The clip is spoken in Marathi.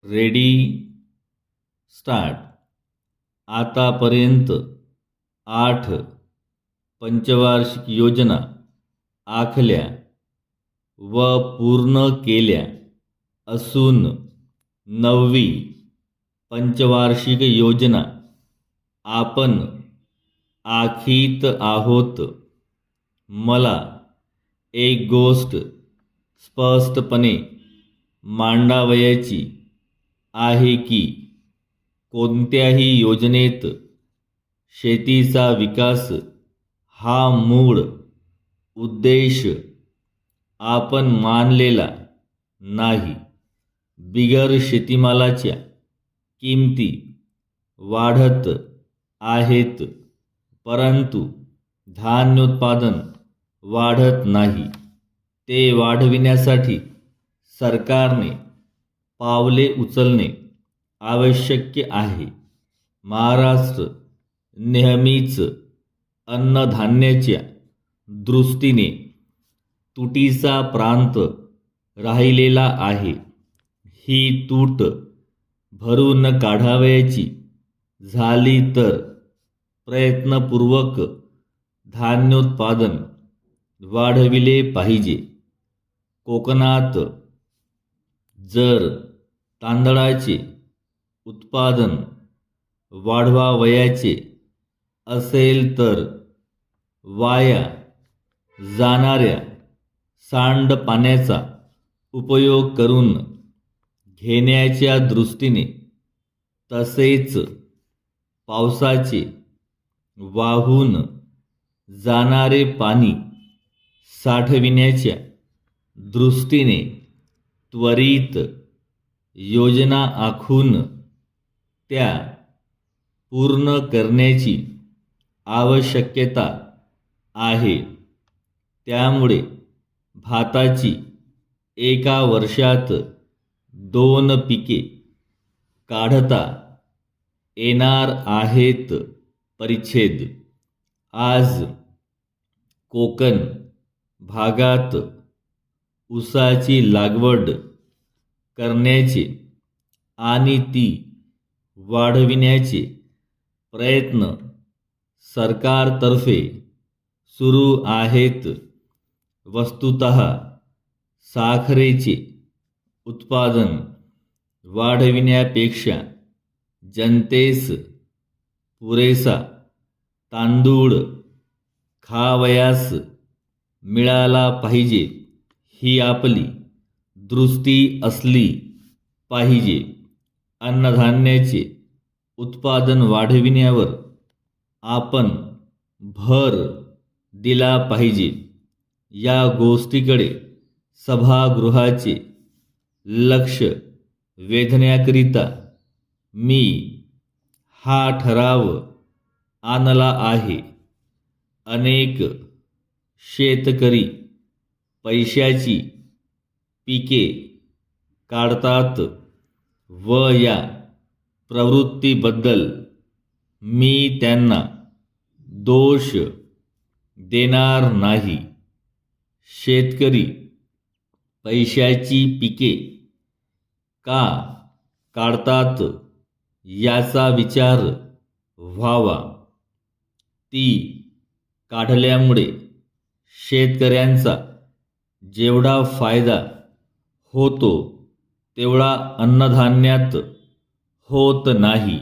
Ready start. आतापर्यंत 8 पंचवार्षिक योजना आखल्या व पूर्ण केल्या असून 9वी पंचवार्षिक योजना आपण आखीत आहोत. मला एक गोष्ट स्पष्टपणे मांडावयाची आहे की कोणत्याही योजनेत शेतीचा विकास हा मूळ उद्देश आपण मानलेला नाही. बिगर शेतीमालाच्या किमती वाढत आहेत, परंतु धान्योत्पादन वाढत नाही. ते वाढविण्यासाठी सरकारने पावले उचलणे आवश्यक आहे. महाराष्ट्र नेहमीच अन्नधान्याच्या दृष्टीने तुटीचा प्रांत राहिलेला आहे. ही तूट भरून काढावयाची झाली तर प्रयत्नपूर्वक धान्योत्पादन वाढविले पाहिजे. कोकणात जर तांदळाचे उत्पादन वाढवावयाचे असेल तर वाया जाणाऱ्या सांडपाण्याचा उपयोग करून घेण्याच्या दृष्टीने, तसेच पावसाचे वाहून जाणारे पाणी साठविण्याच्या दृष्टीने त्वरित योजना आखून त्या पूर्ण करण्याची आवश्यकता आहे. त्यामुळे भाताची एका वर्षात 2 पिके काढता येणार आहेत. परिच्छेद. आज कोकण भागात ऊसाची लागवड करण्याचे आणि ती वाढविण्याचे प्रयत्न सरकारतर्फे सुरू आहेत. वस्तुतः साखरेचे उत्पादन वाढविण्यापेक्षा जनतेस पुरेसा तांदूळ खावयास मिळाला पाहिजे, ही आपली दृष्टी असली पाहिजे. अन्नधान्याचे उत्पादन वाढविण्यावर आपण भर दिला पाहिजे. या गोष्टीकडे सभागृहाचे लक्ष वेधण्याकरिता मी हा ठराव आणला आहे. अनेक शेतकरी पैशाची पिके काढतात व या प्रवृत्तीबद्दल मी त्यांना दोष देणार नाही. शेतकरी पैशाची पिके का काढतात याचा विचार व्हावा. ती काढल्यामुळे शेतकऱ्यांचा जेवढा फायदा होतो तेवढा अन्नधान्यात होत नाही.